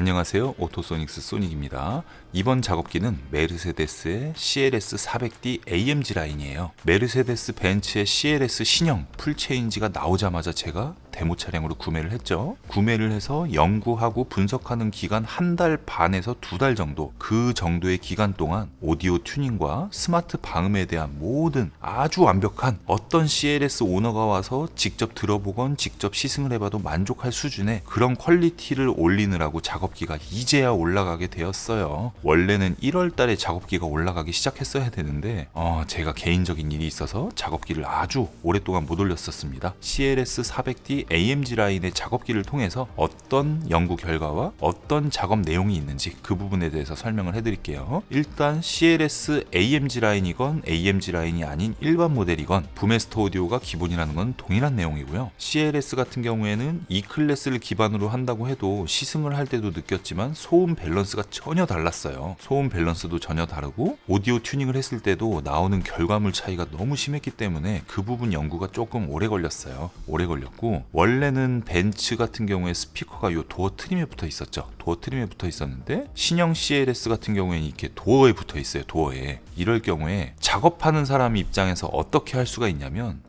안녕하세요, 오토소닉스 소닉입니다. 이번 작업기는 메르세데스의 CLS400D AMG 라인이에요. 메르세데스 벤츠의 CLS 신형 풀체인지가 나오자마자 제가 데모 차량으로 구매를 했죠. 구매를 해서 연구하고 분석하는 기간 1달 반에서 2달 정도, 그 정도의 기간 동안 오디오 튜닝과 스마트 방음에 대한 모든 아주 완벽한, 어떤 CLS 오너가 와서 직접 들어보건 직접 시승을 해봐도 만족할 수준의 그런 퀄리티를 올리느라고 작업기가 이제야 올라가게 되었어요. 원래는 1월 달에 작업기가 올라가기 시작했어야 되는데 제가 개인적인 일이 있어서 작업기를 아주 오랫동안 못 올렸었습니다. CLS400D AMG 라인의 작업기를 통해서 어떤 연구 결과와 어떤 작업 내용이 있는지 그 부분에 대해서 설명을 해드릴게요. 일단 CLS AMG 라인이건 AMG 라인이 아닌 일반 모델이건 부메스터 오디오가 기본이라는 건 동일한 내용이고요. CLS 같은 경우에는 E클래스를 기반으로 한다고 해도 시승을 할 때도 느꼈지만 소음 밸런스가 전혀 달랐어요. 소음 밸런스도 전혀 다르고 오디오 튜닝을 했을 때도 나오는 결과물 차이가 너무 심했기 때문에 그 부분 연구가 조금 오래 걸렸어요. 오래 걸렸고, 원래는 벤츠 같은 경우에 스피커가 요 도어 트림에 붙어 있었죠. 도어 트림에 붙어 있었는데 신형 CLS 같은 경우에는 이렇게 도어에 붙어 있어요. 도어에. 이럴 경우에 작업하는 사람 입장에서 어떻게 할 수가 있냐면,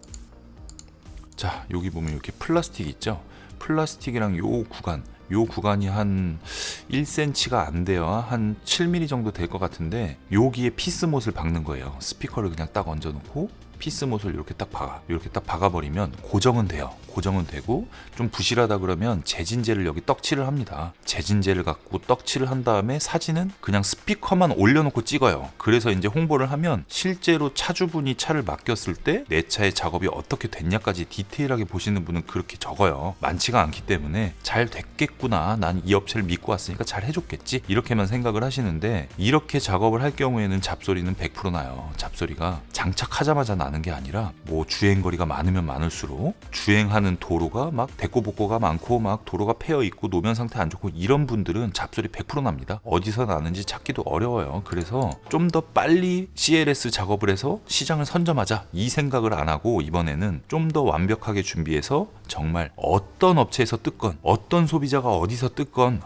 자, 여기 보면 이렇게 플라스틱 있죠. 플라스틱이랑 요 구간이 한 1cm가 안 돼요. 한 7mm 정도 될 것 같은데, 여기에 피스못을 박는 거예요. 스피커를 그냥 딱 얹어놓고 피스못을 이렇게 딱 박아버리면 고정은 돼요. 고정은 되고, 좀 부실하다 그러면 재진제를 여기 떡칠을 합니다. 재진제를 갖고 떡칠을 한 다음에 사진은 그냥 스피커만 올려놓고 찍어요. 그래서 이제 홍보를 하면 실제로 차주분이 차를 맡겼을 때 내 차의 작업이 어떻게 됐냐까지 디테일하게 보시는 분은 그렇게 적어요. 많지가 않기 때문에 잘 됐겠구나, 난 이 업체를 믿고 왔으니까 잘 해줬겠지, 이렇게만 생각을 하시는데, 이렇게 작업을 할 경우에는 잡소리는 100% 나요. 잡소리가 장착하자마자 나는 게 아니라, 뭐 주행거리가 많으면 많을수록 주행하는 도로가 막凸凹가 많고 막 도로가 패여 있고 노면 상태 안 좋고 이런 분들은 잡소리 100% 납니다. 어디서 나는지 찾기도 어려워요. 그래서 좀 더 빨리 CLS 작업을 해서 시장을 선점하자, 이 생각을 안 하고 이번에는 좀 더 완벽하게 준비해서 정말 어떤 업체에서 뜯건 어떤 소비자가 어디서 뜯건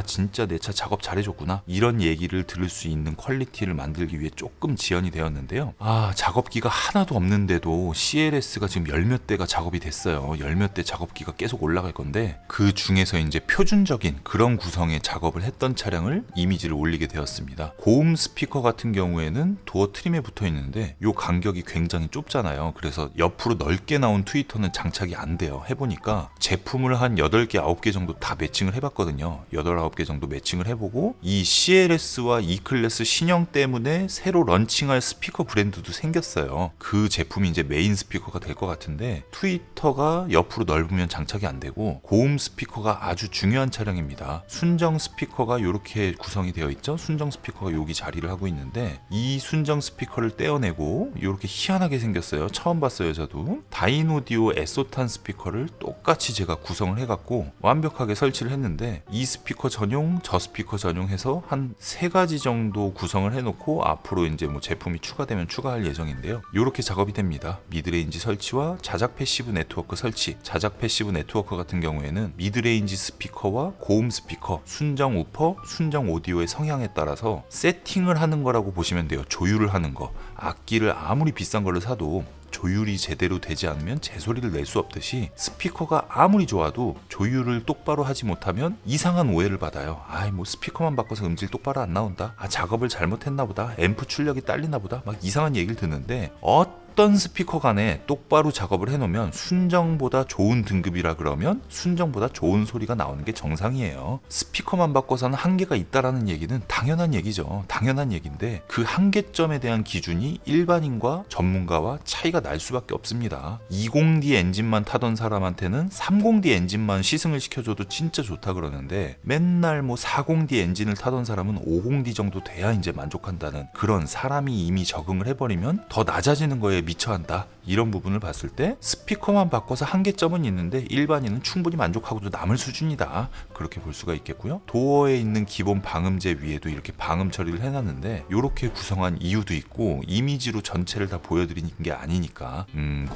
진짜 내 차 작업 잘해줬구나, 이런 얘기를 들을 수 있는 퀄리티를 만들기 위해 조금 지연이 되었는데요. 작업기가 하나도 없는데도 CLS가 지금 열 몇 대가 작업이 됐어요. 열 몇 대 작업기가 계속 올라갈 건데, 그 중에서 이제 표준적인 그런 구성의 작업을 했던 차량을 이미지를 올리게 되었습니다. 고음 스피커 같은 경우에는 도어 트림에 붙어 있는데 요 간격이 굉장히 좁잖아요. 그래서 옆으로 넓게 나온 트위터는 장착이 안 돼요. 해보니까 제품을 한 8개, 9개 정도 다 매칭을 해봤거든요. 8, 9개 정도 매칭을 해보고, 이 CLS와 E클래스 신형 때문에 새로 런칭할 스피커 브랜드도 생겼어요. 그 제품이 이제 메인 스피커가 될 것 같은데, 트위터가 옆으로 넓으면 장착이 안 되고, 고음 스피커가 아주 중요한 차량입니다. 순정 스피커가 이렇게 구성이 되어 있죠. 순정 스피커가 여기 자리를 하고 있는데, 이 순정 스피커를 떼어내고 이렇게 희한하게 생겼어요. 처음 봤어요, 저도. 다이노디오 에소탄 스피커를 똑같이 제가 구성을 해갖고 완벽하게 설치를 했는데, 이 스피커 전용, 저 스피커 전용 해서 한 3가지 정도 구성을 해놓고 앞으로 이제 뭐 제품이 추가되면 추가할 예정인데요. 이렇게 작업이 됩니다. 미드레인지 설치와 자작 패시브 네트워크 설치. 자작 패시브 네트워크 같은 경우에는 미드레인지 스피커와 고음 스피커, 순정 우퍼, 순정 오디오의 성향에 따라서 세팅을 하는 거라고 보시면 돼요. 조율을 하는 거. 악기를 아무리 비싼 걸로 사도 조율이 제대로 되지 않으면 제소리를 낼 수 없듯이, 스피커가 아무리 좋아도 조율을 똑바로 하지 못하면 이상한 오해를 받아요. 뭐 스피커만 바꿔서 음질 똑바로 안 나온다, 작업을 잘못했나 보다, 앰프 출력이 딸리나 보다, 막 이상한 얘기를 듣는데, 어떤 스피커 간에 똑바로 작업을 해놓으면 순정보다 좋은 등급이라 그러면 순정보다 좋은 소리가 나오는 게 정상이에요. 스피커만 바꿔서는 한계가 있다라는 얘기는 당연한 얘기죠. 당연한 얘기인데, 그 한계점에 대한 기준이 일반인과 전문가와 차이가 날 수밖에 없습니다. 20D 엔진만 타던 사람한테는 30D 엔진만 시승을 시켜줘도 진짜 좋다 그러는데, 맨날 뭐 40D 엔진을 타던 사람은 50D 정도 돼야 이제 만족한다는, 그런 사람이 이미 적응을 해버리면 더 낮아지는 거에 미쳐한다, 이런 부분을 봤을 때 스피커만 바꿔서 한계점은 있는데 일반인은 충분히 만족하고도 남을 수준이다, 그렇게 볼 수가 있겠고요. 도어에 있는 기본 방음제 위에도 이렇게 방음 처리를 해놨는데 이렇게 구성한 이유도 있고 이미지로 전체를 다 보여드리는 게 아니니까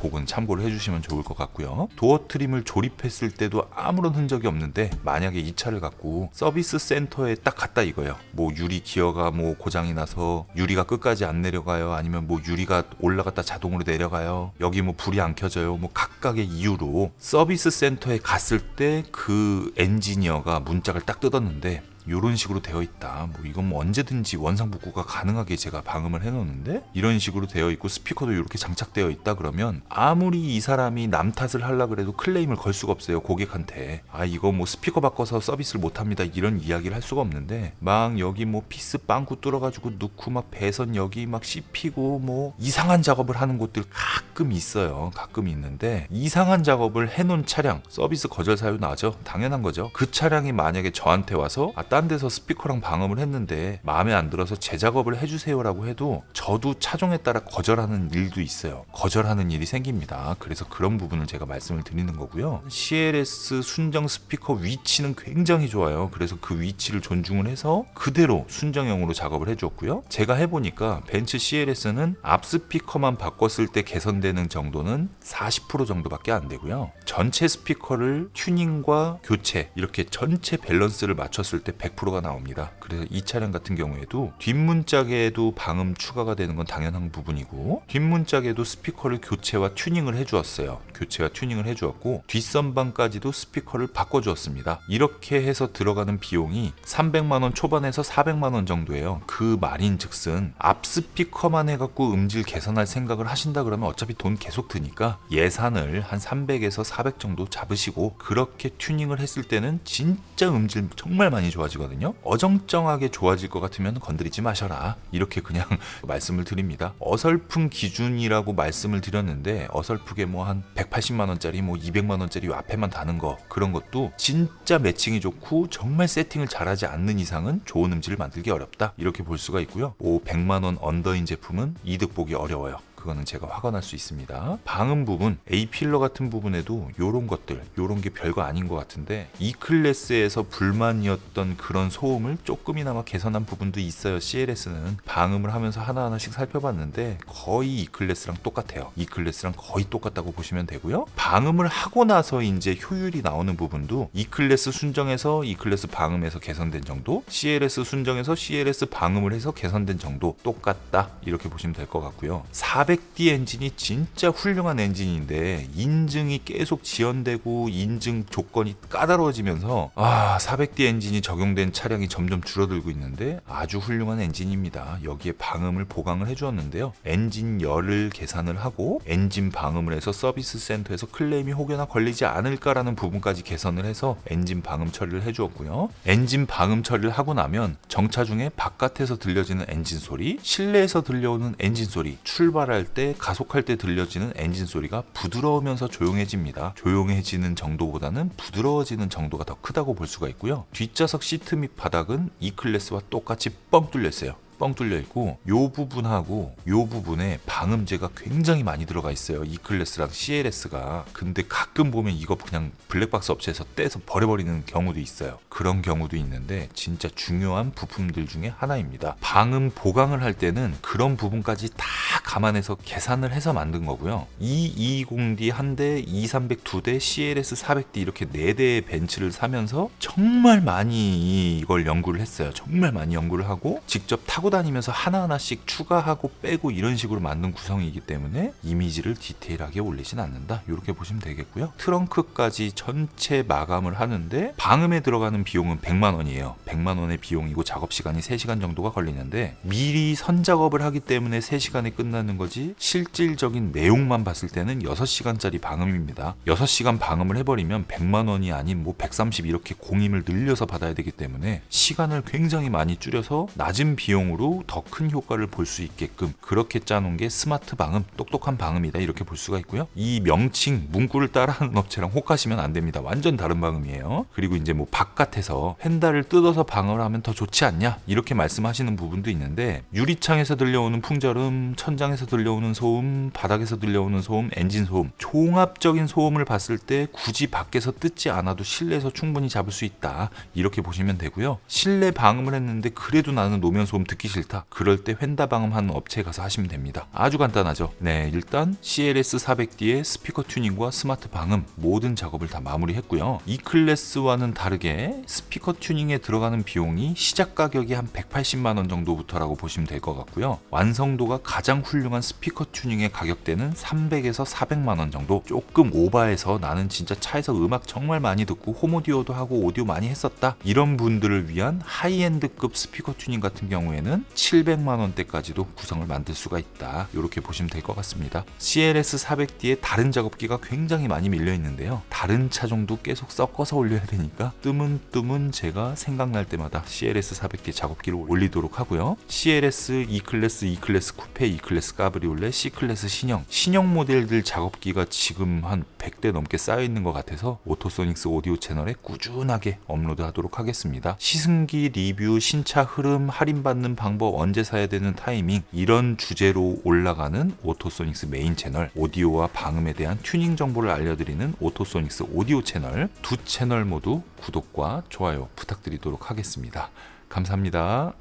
그건 참고를 해주시면 좋을 것 같고요. 도어 트림을 조립했을 때도 아무런 흔적이 없는데 만약에 이 차를 갖고 서비스 센터에 딱 갔다 이거예요. 뭐 유리 기어가 뭐 고장이 나서 유리가 끝까지 안 내려가요, 아니면 뭐 유리가 올라갔다 자동으로 내려가요, 여기 뭐 불이 안 켜져요, 뭐 각각의 이유로 서비스 센터에 갔을 때 그 엔지니어가 문짝을 딱 뜯었는데 이런 식으로 되어 있다, 뭐 이건 뭐 언제든지 원상복구가 가능하게 제가 방음을 해놓는데 이런 식으로 되어 있고 스피커도 이렇게 장착되어 있다 그러면 아무리 이 사람이 남 탓을 하려고 해도 클레임을 걸 수가 없어요. 고객한테 아 이거 뭐 스피커 바꿔서 서비스를 못합니다 이런 이야기를 할 수가 없는데, 막 여기 뭐 피스 빵꾸 뚫어가지고 넣고 막 배선 여기 막 씹히고 뭐 이상한 작업을 하는 곳들 가끔 있어요. 가끔 있는데 이상한 작업을 해놓은 차량 서비스 거절 사유 나죠. 당연한 거죠. 그 차량이 만약에 저한테 와서 딴 데서 스피커랑 방음을 했는데 마음에 안 들어서 재작업을 해주세요 라고 해도 저도 차종에 따라 거절하는 일도 있어요. 거절하는 일이 생깁니다. 그래서 그런 부분을 제가 말씀을 드리는 거고요. CLS 순정 스피커 위치는 굉장히 좋아요. 그래서 그 위치를 존중을 해서 그대로 순정형으로 작업을 해주었고요. 제가 해보니까 벤츠 CLS는 앞 스피커만 바꿨을 때 개선되는 정도는 40% 정도밖에 안 되고요. 전체 스피커를 튜닝과 교체 이렇게 전체 밸런스를 맞췄을 때 100%가 나옵니다. 그래서 이 차량 같은 경우에도 뒷문짝에도 방음 추가가 되는 건 당연한 부분이고, 뒷문짝에도 스피커를 교체와 튜닝을 해주었어요. 교체와 튜닝을 해주었고 뒷선방까지도 스피커를 바꿔주었습니다. 이렇게 해서 들어가는 비용이 300만원 초반에서 400만원 정도예요. 그 말인즉슨 앞 스피커만 해갖고 음질 개선할 생각을 하신다 그러면 어차피 돈 계속 드니까 예산을 한 300에서 400 정도 잡으시고 그렇게 튜닝을 했을 때는 진짜 음질 정말 많이 좋아지거든요. 어정쩡하게 좋아질 것 같으면 건드리지 마셔라, 이렇게 그냥 말씀을 드립니다. 어설픈 기준이라고 말씀을 드렸는데 어설프게 뭐 한 180만원짜리 뭐 200만원짜리 앞에만 다는 거, 그런 것도 진짜 매칭이 좋고 정말 세팅을 잘하지 않는 이상은 좋은 음질을 만들기 어렵다, 이렇게 볼 수가 있고요. 100만원 언더인 제품은 이득 보기 어려워요. 그거는 제가 화가 날 수 있습니다. 방음 부분, A필러 같은 부분에도 요런 것들, 요런 게 별거 아닌 것 같은데 E클래스에서 불만이었던 그런 소음을 조금이나마 개선한 부분도 있어요. CLS는 방음을 하면서 하나하나씩 살펴봤는데 거의 E클래스랑 똑같아요. E클래스랑 거의 똑같다고 보시면 되고요. 방음을 하고 나서 이제 효율이 나오는 부분도 E클래스 순정에서 E클래스 방음에서 개선된 정도, CLS 순정에서 CLS 방음을 해서 개선된 정도 똑같다, 이렇게 보시면 될 것 같고요. 400D 엔진이 진짜 훌륭한 엔진인데 인증이 계속 지연되고 인증 조건이 까다로워지면서 400D 엔진이 적용된 차량이 점점 줄어들고 있는데 아주 훌륭한 엔진입니다. 여기에 방음을 보강을 해주었는데요. 엔진 열을 계산을 하고 엔진 방음을 해서 서비스 센터에서 클레임이 혹여나 걸리지 않을까라는 부분까지 개선을 해서 엔진 방음 처리를 해주었고요. 엔진 방음 처리를 하고 나면 정차 중에 바깥에서 들려지는 엔진 소리, 실내에서 들려오는 엔진 소리, 출발할 때 가속할 때 들려지는 엔진 소리가 부드러우면서 조용해집니다. 조용해지는 정도보다는 부드러워지는 정도가 더 크다고 볼 수가 있고요. 뒷좌석 시트 및 바닥은 E클래스와 똑같이 뻥 뚫려 있어요. 뻥 뚫려 있고 요 부분하고 요 부분에 방음제가 굉장히 많이 들어가 있어요. E클래스랑 CLS가. 근데 가끔 보면 이거 그냥 블랙박스 업체에서 떼서 버려버리는 경우도 있어요. 그런 경우도 있는데 진짜 중요한 부품들 중에 하나입니다. 방음 보강을 할 때는 그런 부분까지 다 감안해서 계산을 해서 만든 거고요. 220D 한 대, 2300 두 대, CLS 400D 이렇게 4대의 벤츠를 사면서 정말 많이 이걸 연구를 했어요. 정말 많이 연구를 하고 직접 타고 다니면서 하나하나씩 추가하고 빼고 이런 식으로 만든 구성이기 때문에 이미지를 디테일하게 올리진 않는다, 이렇게 보시면 되겠고요. 트렁크까지 전체 마감을 하는데 방음에 들어가는 비용은 100만원이에요 100만원의 비용이고 작업시간이 3시간 정도가 걸리는데 미리 선작업을 하기 때문에 3시간에 끝나는 거지 실질적인 내용만 봤을 때는 6시간짜리 방음입니다. 6시간 방음을 해버리면 100만원이 아닌 뭐 130 이렇게 공임을 늘려서 받아야 되기 때문에 시간을 굉장히 많이 줄여서 낮은 비용으로 방음으로 더 큰 효과를 볼 수 있게끔 그렇게 짜놓은 게 스마트 방음, 똑똑한 방음이다 이렇게 볼 수가 있고요. 이 명칭 문구를 따라하는 업체랑 혹하시면 안 됩니다. 완전 다른 방음이에요. 그리고 이제 뭐 바깥에서 펜달을 뜯어서 방음을 하면 더 좋지 않냐 이렇게 말씀하시는 부분도 있는데, 유리창에서 들려오는 풍절음, 천장에서 들려오는 소음, 바닥에서 들려오는 소음, 엔진 소음, 종합적인 소음을 봤을 때 굳이 밖에서 뜯지 않아도 실내에서 충분히 잡을 수 있다 이렇게 보시면 되고요. 실내 방음을 했는데 그래도 나는 노면 소음 듣기 싫다, 그럴 때 펜다 방음하는 업체에 가서 하시면 됩니다. 아주 간단하죠. 네, 일단 CLS400D의 스피커 튜닝과 스마트 방음 모든 작업을 다 마무리했고요. E클래스와는 다르게 스피커 튜닝에 들어가는 비용이 시작 가격이 한 180만 원 정도부터라고 보시면 될 것 같고요. 완성도가 가장 훌륭한 스피커 튜닝의 가격대는 300에서 400만 원 정도, 조금 오버해서 나는 진짜 차에서 음악 정말 많이 듣고 홈오디오도 하고 오디오 많이 했었다 이런 분들을 위한 하이엔드급 스피커 튜닝 같은 경우에는 700만 원대까지도 구성을 만들 수가 있다 이렇게 보시면 될 것 같습니다. CLS400D의 다른 작업기가 굉장히 많이 밀려 있는데요. 다른 차종도 계속 섞어서 올려야 되니까 뜨문뜨문 제가 생각날 때마다 CLS400D 작업기를 올리도록 하고요. CLS E클래스, E클래스 쿠페, E클래스 카브리올레, C클래스 신형 모델들 작업기가 지금 한 100대 넘게 쌓여 있는 것 같아서 오토소닉스 오디오 채널에 꾸준하게 업로드 하도록 하겠습니다. 시승기 리뷰, 신차 흐름, 할인받는 방법, 언제 사야 되는 타이밍 이런 주제로 올라가는 오토소닉스 메인 채널, 오디오와 방음에 대한 튜닝 정보를 알려드리는 오토소닉스 오디오 채널, 두 채널 모두 구독과 좋아요 부탁드리도록 하겠습니다. 감사합니다.